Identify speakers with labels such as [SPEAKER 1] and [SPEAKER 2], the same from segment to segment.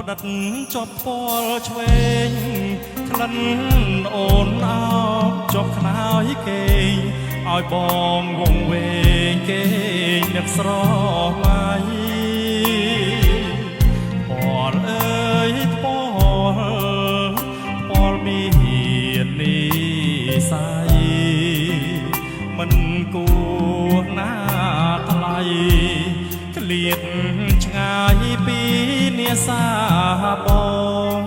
[SPEAKER 1] ផ្ដិតជាប់ពាល់ឆ្វេងក្លិនអូនអោបជាប់ខ្នើយគេងឲ្យបងវងវែងគេងនឹកស្រមៃពាល់អើយពាល់មាននិស័យមិនគួរណាថ្លៃក្លៀតឆ្ងាយពីនេសាបង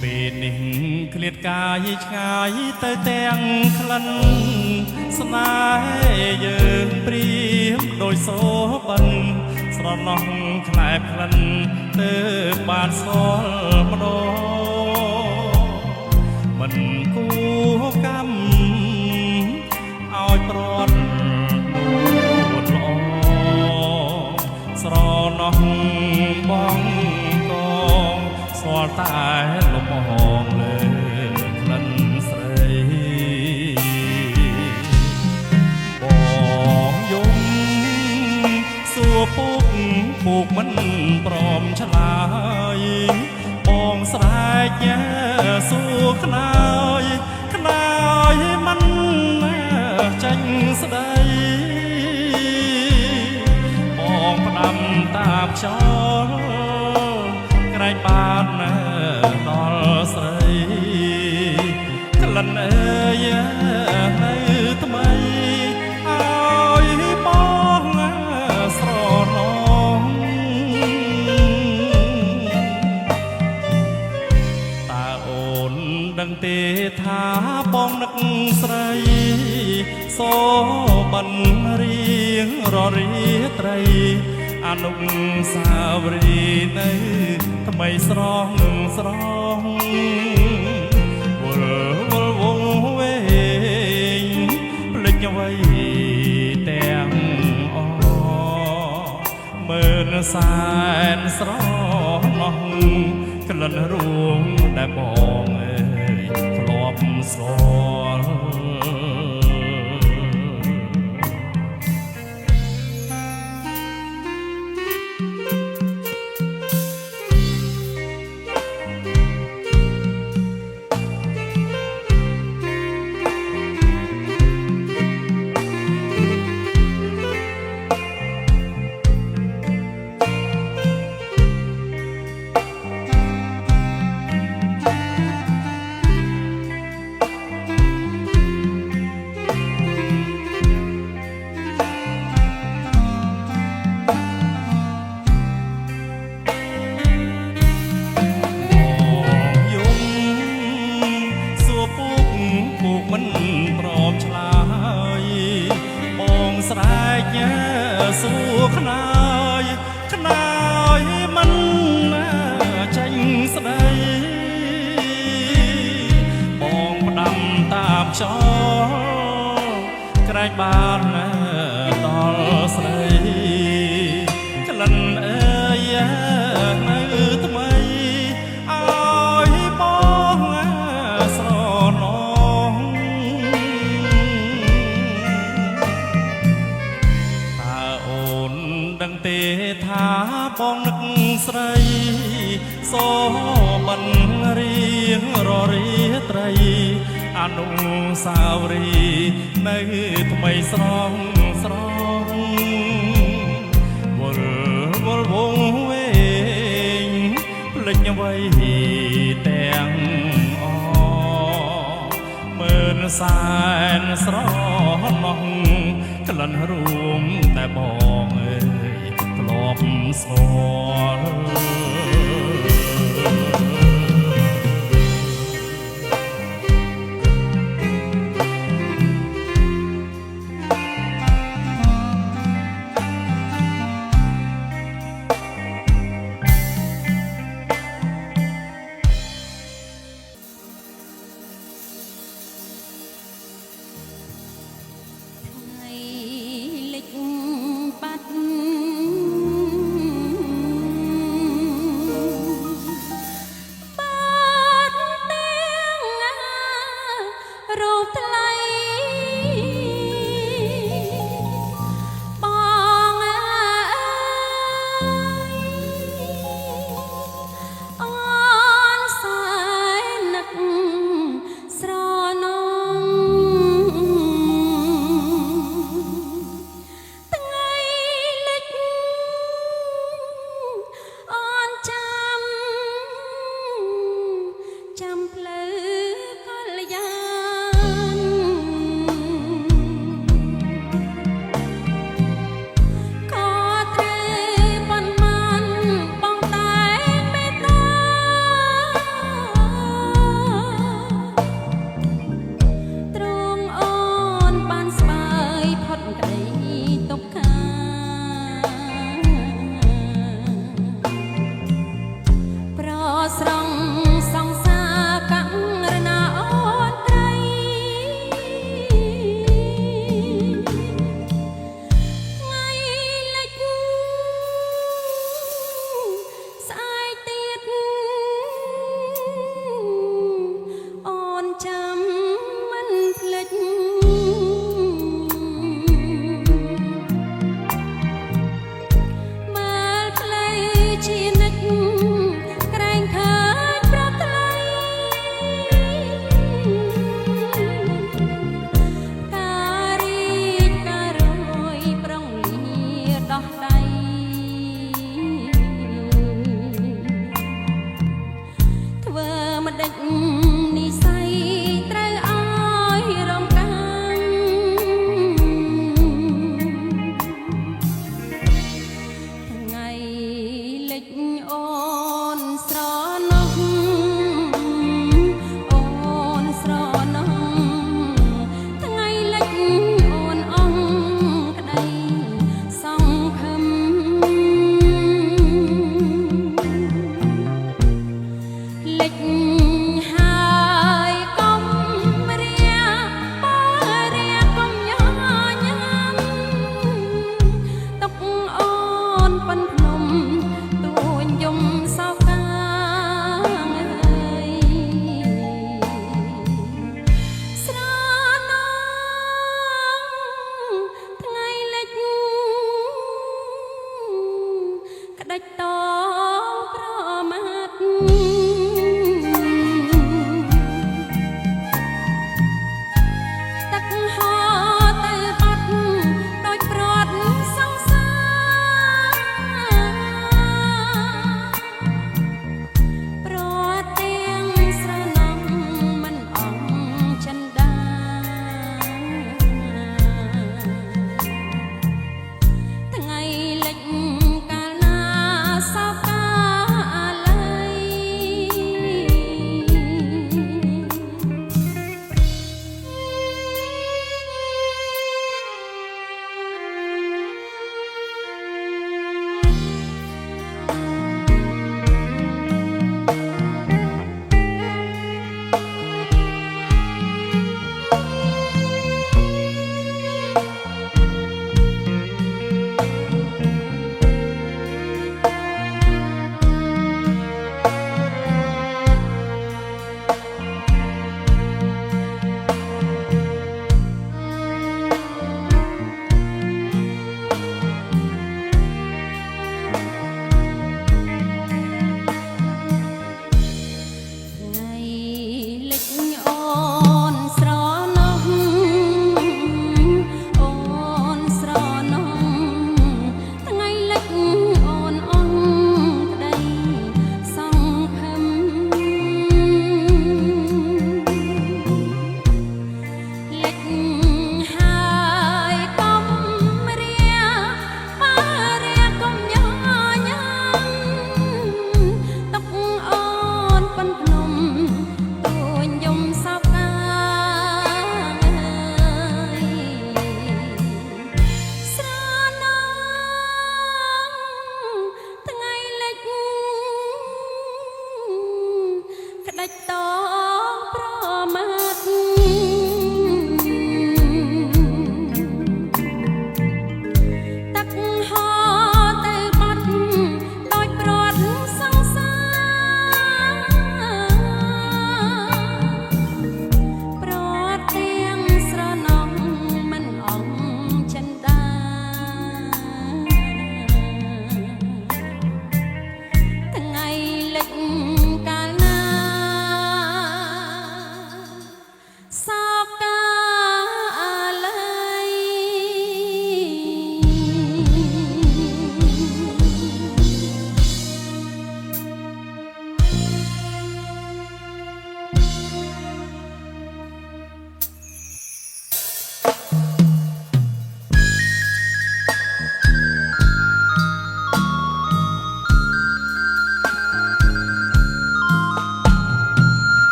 [SPEAKER 1] ពេលនេះក្លៀតកាយឆ្ងាយទៅទាំងក្លិនស្នេហ៍យើងព្រៀមដោយសូបិនស្រណោះខ្លែបក្លិនទៅបានស្គាល់ម្ដងមិនគួរកម្មឲ្យប្រត់នួនល្អស្រណោះបងកងស្គាល់តែលំហងលើក្លិនស្រីបងយំសួរពុកមិនព្រមឆ្លើយបងស្រែកសួរខ្នើយមិនចាញ់ស្ដីបងផ្ដាំតាមខ្យល់ក្រែងបានដល់ស្រីក្លិនអើយនៅថ្មីឲ្យបងស្រណោះតើអូនដឹងទេថាបងនឹកស្រីសូបិនរៀងររីត្រីអនុស្សាវរីយ៍នៅថ្មីស្រស់វល់វងវែងភ្លេចអ្វីទាំងអមើលសែនស្រណោះក្លិនរួមដែលបងអើយធ្លាប់ស្គាល់មិនព្រមឆ្លើយបងស្រែកសួរខ្នើយមិនចាញ់ស្ដីបងផ្ដាំតាមខ្យល់ក្រែងបានដល់ស្រីក្លិនអើយនៅថ្មីឲ្យបងស្រណោះដឹងទេថាបងនឹកស្រីសូបិនរៀងររីត្រីអនុស្សាវរីយ៍នៅថ្មីស្រស់វល់វងវែងភ្លេចអ្វីទាំងអមើលសែនស្រណោះក្លិនរួមតែបងអើយធ្លាប់ស្គាល់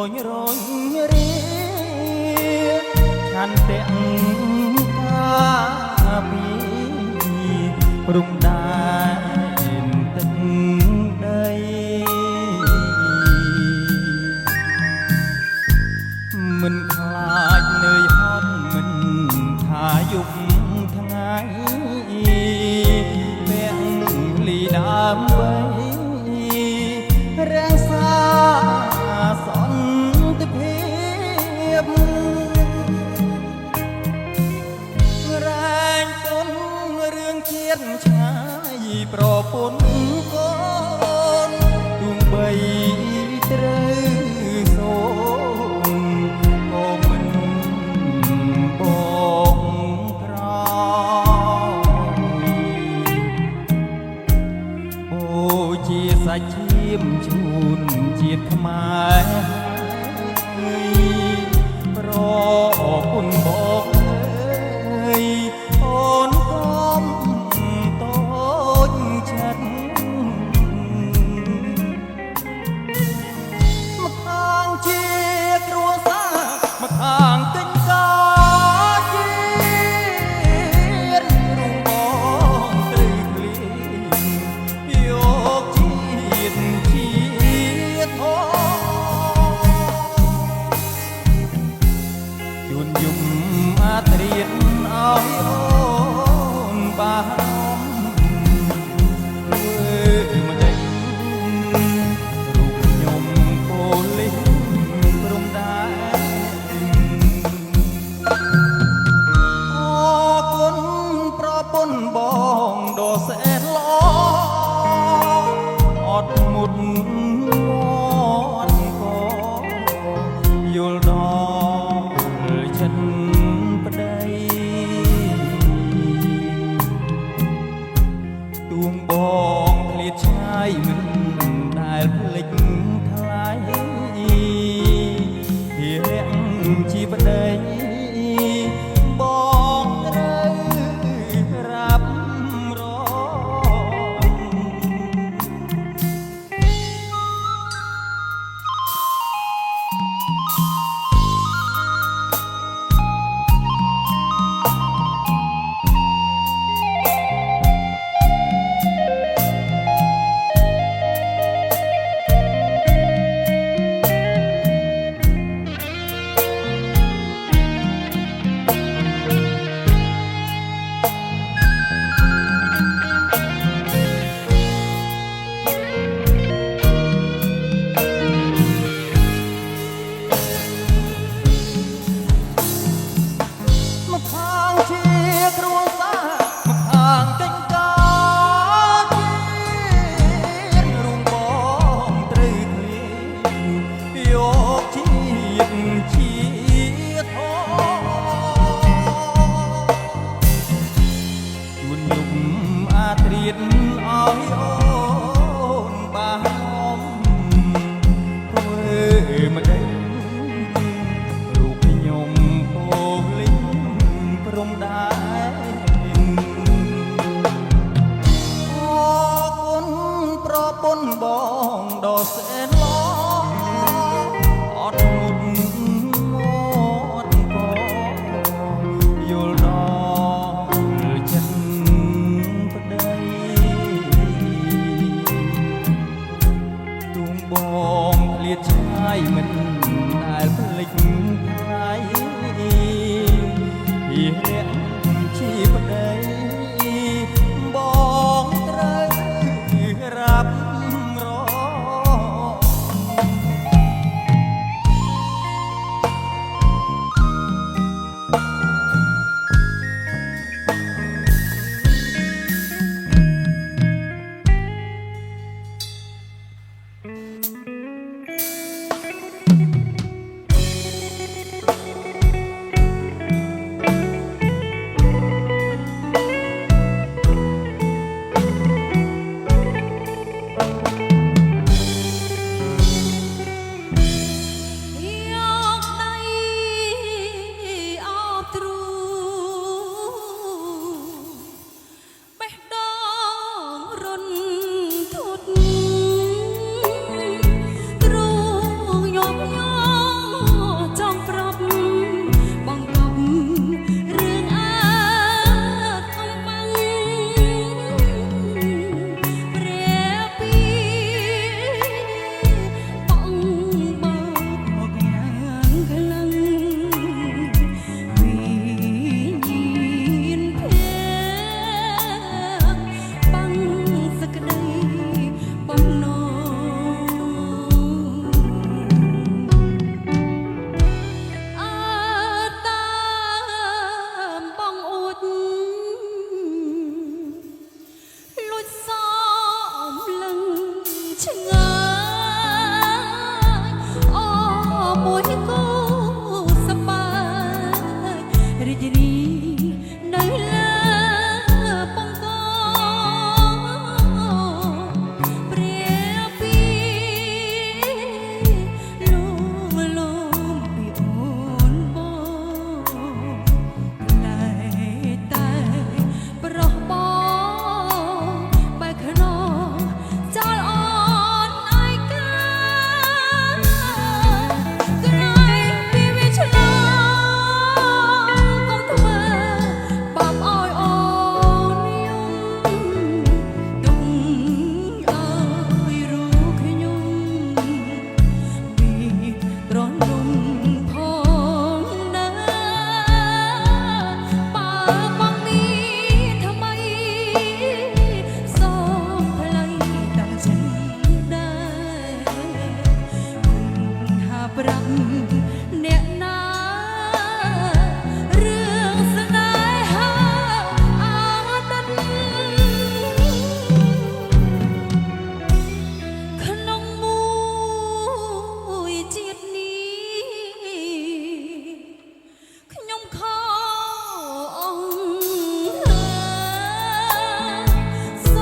[SPEAKER 2] ញរញរៀឆាន់ទាំងកាពីព្រំដែនទឹកដីមិនខ្លាចនឿយហត់មិនថាយប់ថ្ងៃពាក់លីដើមវ័យរាំងសាសន្តិភាពរែងពុនរឿងជាតិឆ្ងាយប្រពន្ធកូនទួងបីត្រូវសូនក៏មិនបងក្រអូជាសាច់ឈាមជូនជាតិខ្មែរប្រគុណបងអើយអូនកំតូចចិត្តមកខាងជាគ្រួសារមកខាងទិញកាជាតិរូបបងត្រូវឃ្លៀងយកជាតិធម៌ជួនយំអាត្រៀនឲ្យអូនបារម្ភធ្វើមិនដេចរូបខ្ញុំពោលិសព្រំដែនអរគុណប្រពន្ធបងដ៏សែនល្អអត់មុតមាត់ក៏យល់ដល់ចិត្តប្តីទួងបងឃ្លាតឆ្ងាយមិនដែលភ្លេចថ្លៃជារាំងជាប្តីបងត្រូវរាប់រមកខាងជាគ្រួសារមកខាងទិញកាជាតិរូបបងត្រូវឃ្លៀងយកជាតិធម៌ជួនយំអាត្រៀនឲ្យអូនបារម្ភធ្វើមិនដេចរូបខ្ញុំពោលិសព្រំដែនអរគុណប្រពន្ធបងដ៏សែនល្អអត់មុតមាត់ក៏យល់ដល់ចិត្តប្តីទួងបងឃ្លាតឆ្ងាយមិនដែលភ្លេចថ្លៃពីរាំងជាប្តីបងត្រូវរាប់រ
[SPEAKER 3] ប្រាប់អ្នកណារឿងស្នេហាអតីតក្នុងមួយជាតិនេះខ្ញុំខំស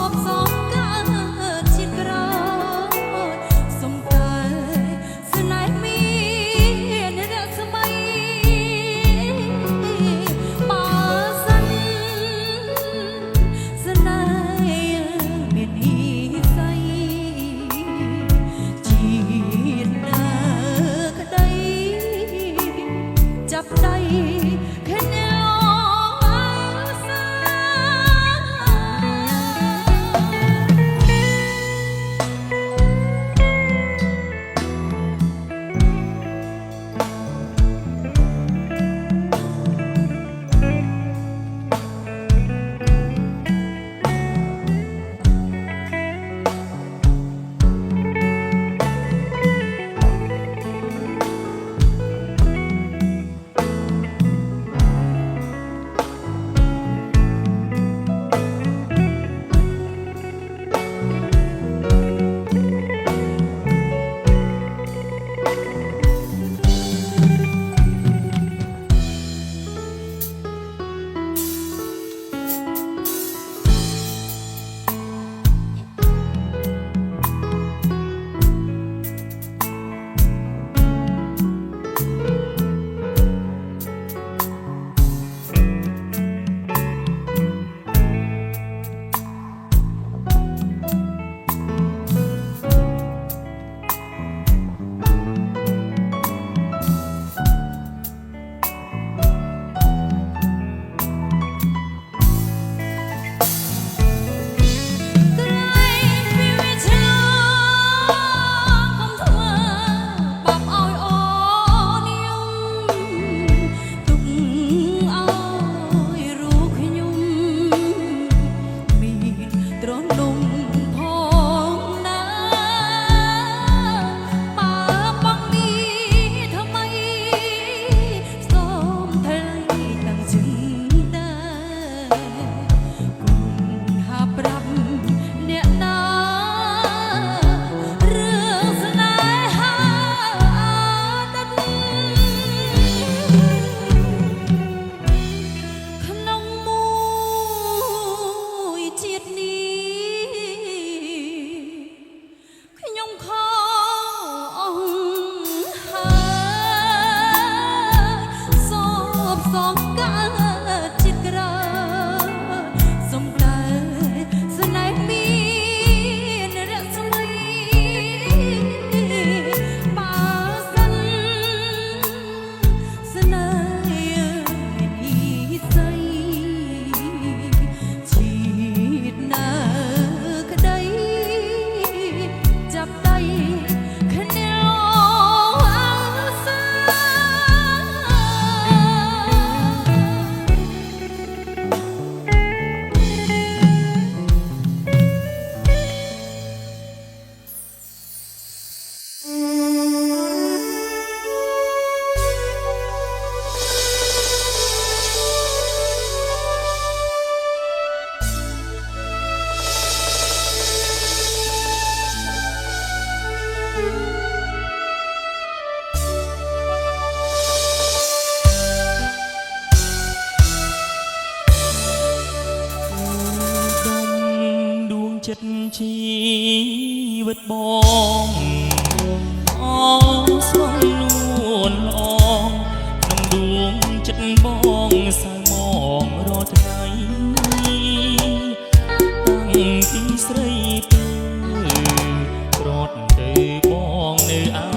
[SPEAKER 3] ពសងកើតជាក្រោយសំតែស្នេហ៍មានរស្មីបើសិនស្នេហ៍មាននិស្ស័យជាតិណាក្ដីចាប់ដៃគ្នាអើសា
[SPEAKER 1] ចិត្តជីវិតបងអងស្វងនួនល្អក្នុងដួងចិត្តបងសៅមងរាល់ថ្ងៃតាំងពីស្រីទៅក្រត់ទៅបងនៅអា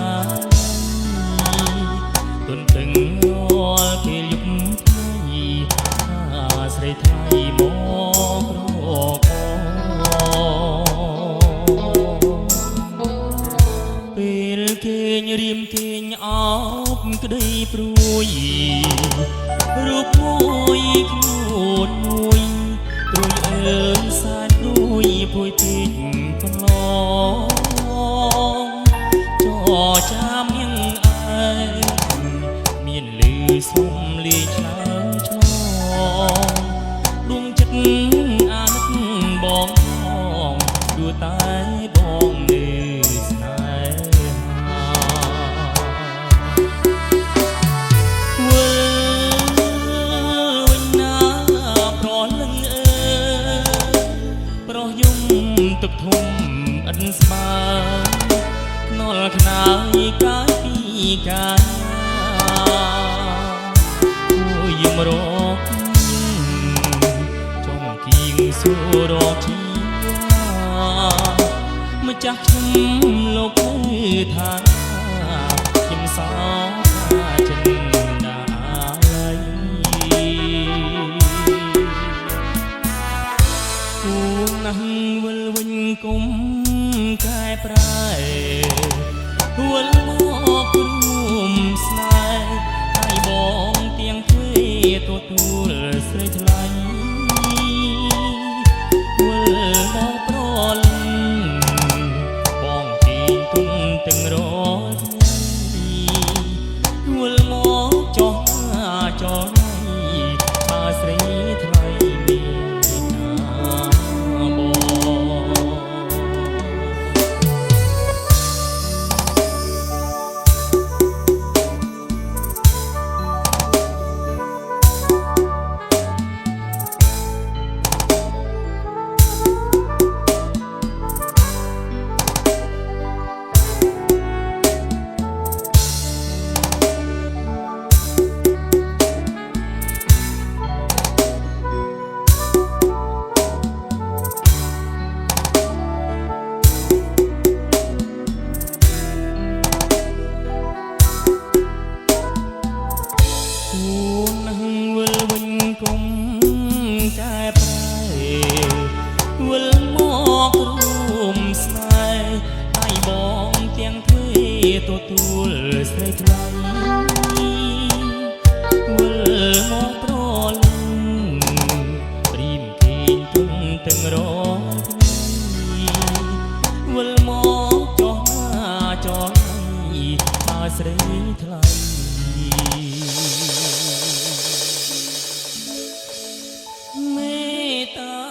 [SPEAKER 1] ទន្ទឹងរាល់ពេលយប់ថ្ងៃស្រីថ្លៃមករកពេលគេញរៀមគេញអោបក្តីព្រួយរូបមួយខ្លួនមួយព្រួយអើយសែនព្រួយព្រួយពេកកន្លងចចាំញៀង
[SPEAKER 2] ខ្នើយកាយពីកាយអូយយមរកចង់គៀងសួររកជាម្ចាស់ខ្ញុំលោកថាខ្ញុំសោថាចិនដាឡៃគូណាស់វិលវិញគុំកែប្រែវិលមករួមស្នេហ៍ឲ្យបងទៀងទ្វេទទួលស្រីថ្លៃវិលមកប្រលឹងបងទីទុនទាំងរយវិលមកចោះចោះថាស្រីថ្លៃមានណាបង ទទួលស្រីថ្លៃវិលមកប្រលឹងព្រីមគេងទុំទាំងរយវិលមកចោះចោះបើស្រីថ្លៃមេតា